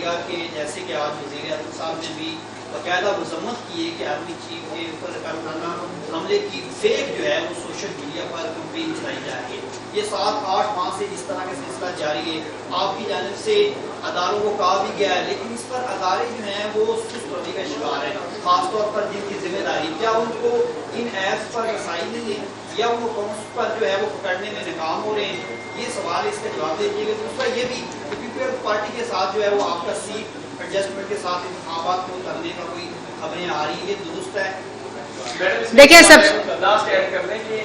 گا کہ جیسے کہ آج وزیر اعظم صاحب نے بھی باقاعدہ مذمت کی ہے کہ آرمی چیف کے اوپر کارنامہ حملے کی فیک جو ہے وہ سوشل میڈیا پر کمپین چلائی جا رہی ہے. یہ 7-8 ماہ سے اس طرح کا سلسلہ جاری ہے. آپ کی جانب سے اداروں کو کہا بھی گیا ہے لیکن اس پر ادارے جو ہیں وہ سست روی کا شکار ہیں, خاص طور پر جن کی ذمہ داری, کیا ان کو ان ایپس پر رسائی نہیں ہے یا وہ اکاؤنٹس پر جو ہے وہ پکڑنے میں ناکام ہو رہے ہیں؟ یہ سوال ہے, اس کا جواب دے دیجیے گا. دوسرا یہ بھی کہ پیپلز پارٹی کے ساتھ جو ہے وہ آپ کا سیٹ ایڈجسٹمنٹ کے ساتھ انتخابات کو کرنے کا کوئی خبریں آ رہی ہیں, یہ درست ہے؟ دیکھیں سب لاسٹ ایڈ کر دیں کہ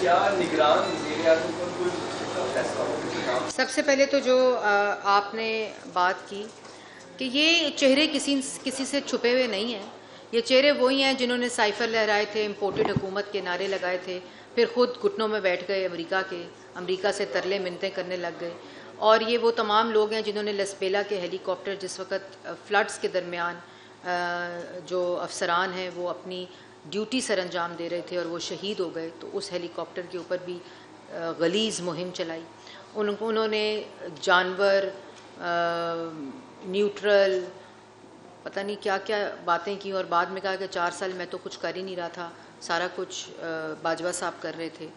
کیا نگران وزیر اعظم پر کوئی فیصلہ ہو؟ سب سے پہلے تو جو آپ نے بات کی کہ یہ چہرے کسی سے چھپے ہوئے نہیں ہیں. یہ چہرے وہی ہیں جنہوں نے سائفر لہرائے تھے, امپورٹڈ حکومت کے نعرے لگائے تھے, پھر خود گھٹنوں میں بیٹھ گئے امریکہ سے ترلے منتیں کرنے لگ گئے. اور یہ وہ تمام لوگ ہیں جنہوں نے لسبیلا کے ہیلی کاپٹر جس وقت فلڈز کے درمیان جو افسران ہیں وہ اپنی ڈیوٹی سر انجام دے رہے تھے اور وہ شہید ہو گئے, تو اس ہیلی کاپٹر کے اوپر بھی غلیظ مہم چلائی. انہوں نے جانور, نیوٹرل, پتہ نہیں کیا کیا باتیں کی اور بعد میں کہا کہ 4 سال میں تو کچھ کر ہی نہیں رہا تھا, سارا کچھ باجوہ صاحب کر رہے تھے.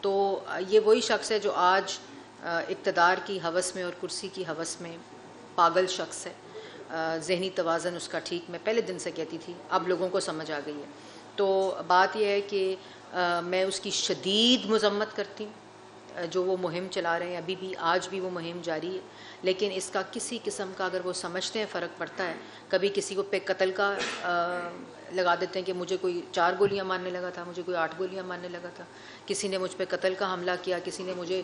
تو یہ وہی شخص ہے جو آج اقتدار کی ہوس میں اور کرسی کی ہوس میں پاگل شخص ہے. ذہنی توازن اس کا ٹھیک, میں پہلے دن سے کہتی تھی, اب لوگوں کو سمجھ آ گئی ہے. تو بات یہ ہے کہ میں اس کی شدید مذمت کرتی ہوں جو وہ مہم چلا رہے ہیں. ابھی بھی آج بھی وہ مہم جاری ہے, لیکن اس کا کسی قسم کا اگر وہ سمجھتے ہیں فرق پڑتا ہے. کبھی کسی کو پہ قتل کا لگا دیتے ہیں کہ مجھے کوئی 4 گولیاں مارنے لگا تھا, مجھے کوئی 8 گولیاں مارنے لگا تھا. کسی نے مجھ پہ قتل کا حملہ کیا, کسی نے مجھے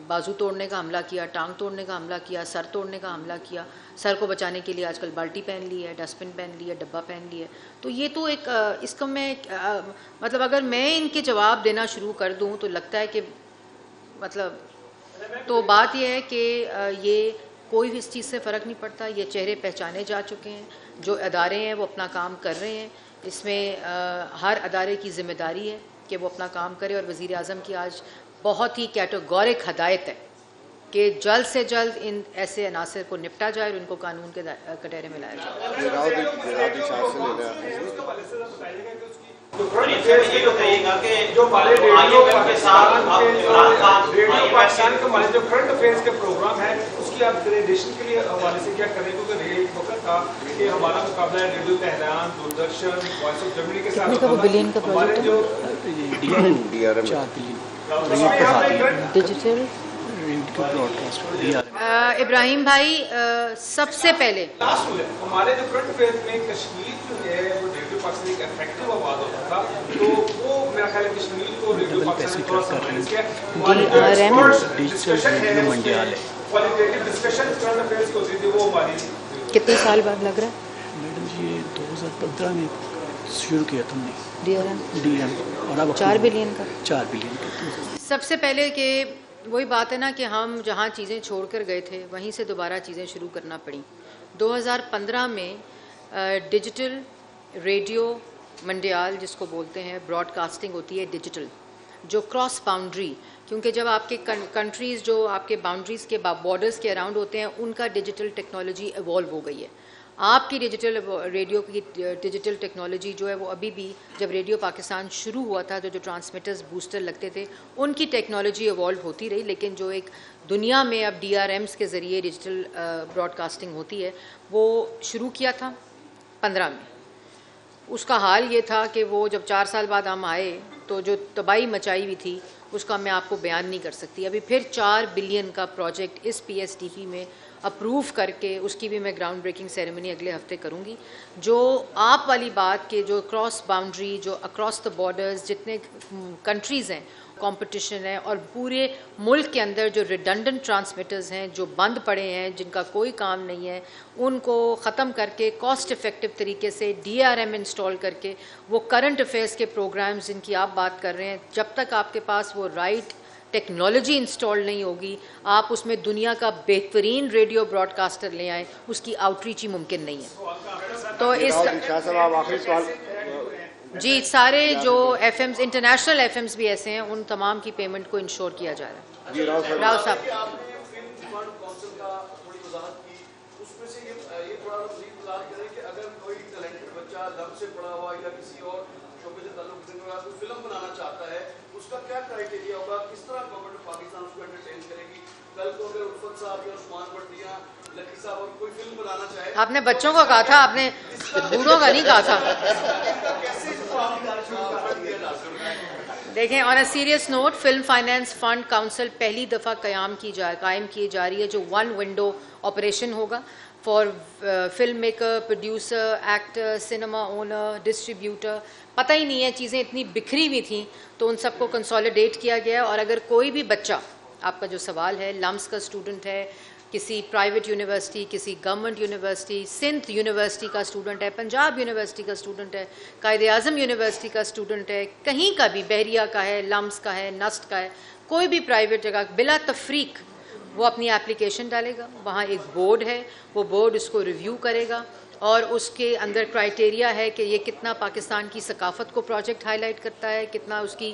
بازو توڑنے کا حملہ کیا, ٹانگ توڑنے کا حملہ کیا, سر توڑنے کا حملہ کیا. سر کو بچانے کے لیے آج کل بالٹی پہن لی ہے, ڈسٹ بن پہن لی ہے, ڈبہ پہن لی ہے. تو یہ تو ایک اس کا میں مطلب اگر میں ان کے جواب دینا شروع کر دوں تو لگتا ہے کہ مطلب, تو بات یہ ہے کہ یہ کوئی بھی اس چیز سے فرق نہیں پڑتا. یہ چہرے پہچانے جا چکے ہیں, جو ادارے ہیں وہ اپنا کام کر رہے ہیں. اس میں ہر ادارے کی ذمہ داری ہے کہ وہ اپنا کام کرے, اور وزیر اعظم کی آج بہت ہی کیٹیگورک ہدایت ہے کہ جلد سے جلد ان ایسے عناصر کو نپٹا جائے اور ان کو قانون کے کٹہرے میں لایا جائے. یہ بتائیے گا کہ جو ہمارے ریڈیو پاکستان کے ہمارے جو کرنٹ افیئرس کے پروگرام ہے اس کی آپ گریڈیشن کے لیے حوالے سے کیا کریں, کیونکہ ایک وقت تھا کہ ہمارا مقابلہ ہے radio Tehran, Doordarshan, voice of Germany کے ساتھ. ہمارے جو ڈیجیٹل ابراہیم بھائی سب سے پہلے ہمارے جو کرنٹ افیئرس میں کشمیر جو ہے وہ ریڈیو پاکستان ایک افیکٹو آواز ہوتا تھا, تو وہ میرا خیال ہے کشمیر کو ریڈیو پاکستان تھوڑا سا مینس کیا ڈسکشن ہے, کوالیٹیٹیو ڈسکشن کرنٹ افیئرس کی ہوتی تھی, وہ ہماری کتنے سال بعد لگ رہا ہے؟ میڈم جی یہ 2015 میں شروع کیا تھا ہم نے ڈی ایم, اور اب 4 بلین کا 4 بلین کا. سب سے پہلے کہ وہی بات ہے نا کہ ہم جہاں چیزیں چھوڑ کر گئے تھے وہیں سے دوبارہ چیزیں شروع کرنا پڑیں. 2015 میں ڈیجیٹل ریڈیو منڈیال جس کو بولتے ہیں, براڈ کاسٹنگ ہوتی ہے ڈیجیٹل, جو کراس باؤنڈری, کیونکہ جب آپ کے کنٹریز جو آپ کے باؤنڈریز کے بارڈرز کے اراؤنڈ ہوتے ہیں ان کا ڈیجیٹل ٹیکنالوجی ایوالو ہو گئی ہے. آپ کی ڈیجیٹل ریڈیو کی ڈیجیٹل ٹیکنالوجی جو ہے وہ ابھی بھی, جب ریڈیو پاکستان شروع ہوا تھا تو جو ٹرانسمیٹرز بوسٹر لگتے تھے ان کی ٹیکنالوجی ایوالو ہوتی رہی, لیکن جو ایک دنیا میں اب DRMs کے ذریعے ڈیجیٹل براڈ کاسٹنگ ہوتی ہے وہ شروع کیا تھا 15 میں. اس کا حال یہ تھا کہ وہ جب 4 سال بعد ہم آئے تو جو تباہی مچائی ہوئی تھی اس کا میں آپ کو بیان نہیں کر سکتی. ابھی پھر 4 بلین کا پروجیکٹ اس PSTP میں اپروو کر کے اس کی بھی میں گراؤنڈ بریکنگ سیریمنی اگلے ہفتے کروں گی. جو آپ والی بات کہ جو کراس باؤنڈری, جو اکراس دا بارڈرز جتنے کنٹریز ہیں کمپٹیشن ہے, اور پورے ملک کے اندر جو ریڈنڈنٹ ٹرانسمیٹرز ہیں جو بند پڑے ہیں جن کا کوئی کام نہیں ہے ان کو ختم کر کے کاسٹ افیکٹو طریقے سے DRM انسٹال کر کے وہ کرنٹ افیئرس کے پروگرامز جن کی آپ بات کر رہے ہیں, جب تک آپ کے پاس وہ رائٹ ٹیکنالوجی انسٹال نہیں ہوگی آپ اس میں دنیا کا بہترین ریڈیو براڈ کاسٹر لے آئیں, اس کی آؤٹ ریچ ہی ممکن نہیں ہے. تو اس جی سارے جو FMs انٹرنیشنل FMs بھی ایسے ہیں ان تمام کی پیمنٹ کو انشور کیا جا رہا ہے. راؤ صاحب اس میں سے یہ تھوڑا مزید وضاحت کریں کہ اگر کوئی ٹیلنٹڈ بچہ لب سے پڑھا ہوا یا کسی اور شعبے سے تعلق رکھنے والا کوئی فلم بنانا چاہتا ہے, اس کا کیا کرائیٹیریا ہوگا, کس طرح گورنمنٹ آف پاکستان اس کو انٹرٹین کرے گی؟ کل کو اگر الفت صاحب یا عثمان بٹیا لکی صاحب اور کوئی فلم بنانا چاہے, آپ نے بچوں کو کہا تھا, آپ نے بوڑھوں کا نہیں کہا تھا. دیکھیں, on a serious note, film finance fund council پہلی دفعہ قائم کی جا رہی ہے, جو 1 ونڈو آپریشن ہوگا for film maker, producer, actor, cinema owner, distributor. پتہ ہی نہیں ہے, چیزیں اتنی بکھری ہوئی تھیں تو ان سب کو کنسالیڈیٹ کیا گیا. اور اگر کوئی بھی بچہ, آپ کا جو سوال ہے, لمس کا اسٹوڈنٹ ہے, کسی پرائیویٹ یونیورسٹی, کسی گورنمنٹ یونیورسٹی, سندھ یونیورسٹی کا اسٹوڈنٹ ہے, پنجاب یونیورسٹی کا اسٹوڈنٹ ہے, قائد اعظم یونیورسٹی کا اسٹوڈنٹ ہے, کہیں کا بھی, بحریہ کا ہے, لمس کا ہے, نسٹ کا ہے, کوئی بھی پرائیویٹ جگہ, بلا تفریق وہ اپنی اپلیکیشن ڈالے گا. وہاں ایک بورڈ ہے, وہ بورڈ اس کو ریویو کرے گا اور اس کے اندر کرائیٹیریا ہے کہ یہ کتنا پاکستان کی ثقافت کو پروجیکٹ ہائی لائٹ کرتا ہے, کتنا اس کی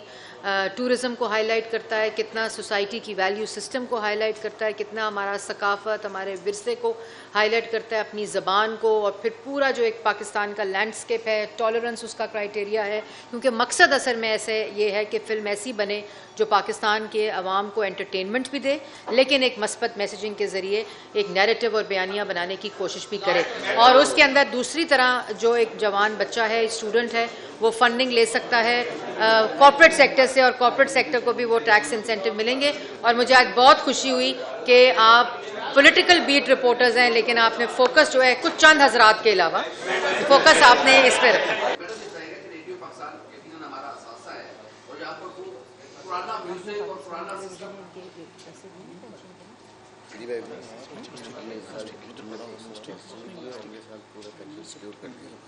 ٹورزم کو ہائی لائٹ کرتا ہے, کتنا سوسائٹی کی ویلیو سسٹم کو ہائی لائٹ کرتا ہے, کتنا ہمارا ثقافت, ہمارے ورثے کو ہائی لائٹ کرتا ہے, اپنی زبان کو, اور پھر پورا جو ایک پاکستان کا لینڈسکیپ ہے, ٹالرنس اس کا کرائیٹیریا ہے. کیونکہ مقصد اثر میں ایسے یہ ہے کہ فلم ایسی بنے جو پاکستان کے عوام کو انٹرٹینمنٹ بھی دے, لیکن ایک مثبت میسیجنگ کے ذریعے ایک نیریٹو اور بیانیہ بنانے کی کوشش بھی کرے. اور اس کے اندر دوسری طرح جو ایک جوان بچہ ہے, اسٹوڈنٹ ہے, وہ فنڈنگ لے سکتا ہے کارپوریٹ سیکٹر سے, اور کارپوریٹ سیکٹر کو بھی وہ ٹیکس انسینٹیو ملیں گے. اور مجھے آج بہت خوشی ہوئی کہ آپ پولیٹیکل بیٹ رپورٹرز ہیں, لیکن آپ نے فوکس جو ہے کچھ چند حضرات کے علاوہ فوکس آپ نے اس پہ رکھا.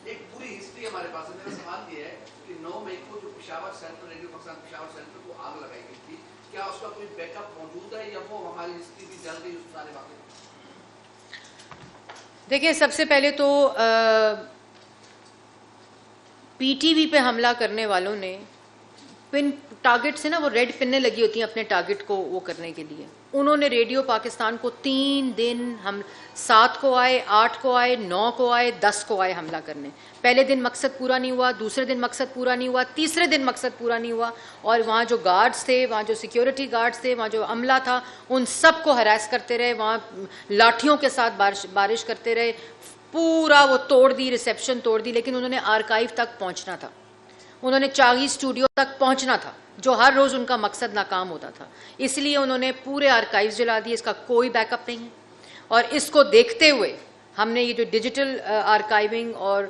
ایک پوری ہسٹری ہمارے پاس ہے. میرا سوال یہ ہے کہ 9 مئی کو جو Peshawar centre, radio Pakistan Peshawar centre کو آگ لگائی گئی تھی, کیا اس کا کوئی بیک اپ موجود ہے یا وہ ہماری ہسٹری بھی جل گئی اس سارے واقعے؟ دیکھیں, سب سے پہلے تو پی ٹی وی پہ حملہ کرنے والوں نے پن ٹارگٹ سے نا, وہ ریڈ پنیں لگی ہوتی ہیں اپنے ٹارگٹ کو وہ کرنے کے لیے, انہوں نے ریڈیو پاکستان کو 3 دن, ہم 7 کو آئے, 8 کو آئے, 9 کو آئے, 10 کو آئے حملہ کرنے. پہلے دن مقصد پورا نہیں ہوا, دوسرے دن مقصد پورا نہیں ہوا, تیسرے دن مقصد پورا نہیں ہوا, اور وہاں جو گارڈز تھے, وہاں جو سیکیورٹی گارڈز تھے, وہاں جو عملہ تھا, ان سب کو ہراس کرتے رہے, وہاں لاٹھیوں کے ساتھ بارش کرتے رہے, پورا وہ توڑ دی, ریسیپشن توڑ دی. لیکن انہوں نے آرکائیو تک پہنچنا تھا, انہوں نے چاغی اسٹوڈیو تک پہنچنا تھا, جو ہر روز ان کا مقصد ناکام ہوتا تھا. اس لیے انہوں نے پورے آرکائیوز جلا دیے, اس کا کوئی بیک اپ نہیں ہے. اور اس کو دیکھتے ہوئے ہم نے یہ جو ڈیجیٹل آرکائیونگ اور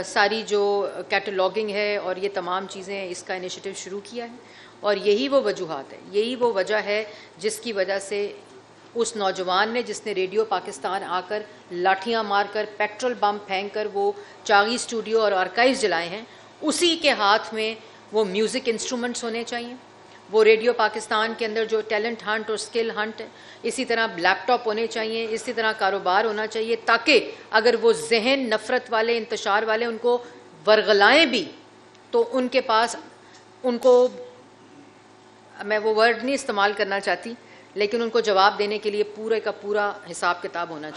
ساری جو کیٹلاگنگ ہے اور یہ تمام چیزیں, اس کا انیشیٹو شروع کیا ہے. اور یہی وہ وجوہات ہے, یہی وہ وجہ ہے جس کی وجہ سے اس نوجوان نے, جس نے ریڈیو پاکستان آ کر لاٹھیاں مار کر, پیٹرول بم پھینک کر وہ چاغی اسٹوڈیو اور آرکائیوز جلائے ہیں, اسی کے ہاتھ میں وہ میوزک انسٹرومنٹس ہونے چاہیے. وہ ریڈیو پاکستان کے اندر جو ٹیلنٹ ہنٹ اور سکل ہنٹ ہے, اسی طرح لیپ ٹاپ ہونے چاہیے, اسی طرح کاروبار ہونا چاہیے, تاکہ اگر وہ ذہن نفرت والے, انتشار والے ان کو ورغلائیں بھی تو ان کے پاس, ان کو, میں وہ ورڈ نہیں استعمال کرنا چاہتی, لیکن ان کو جواب دینے کے لیے پورے کا پورا حساب کتاب ہونا چاہیے.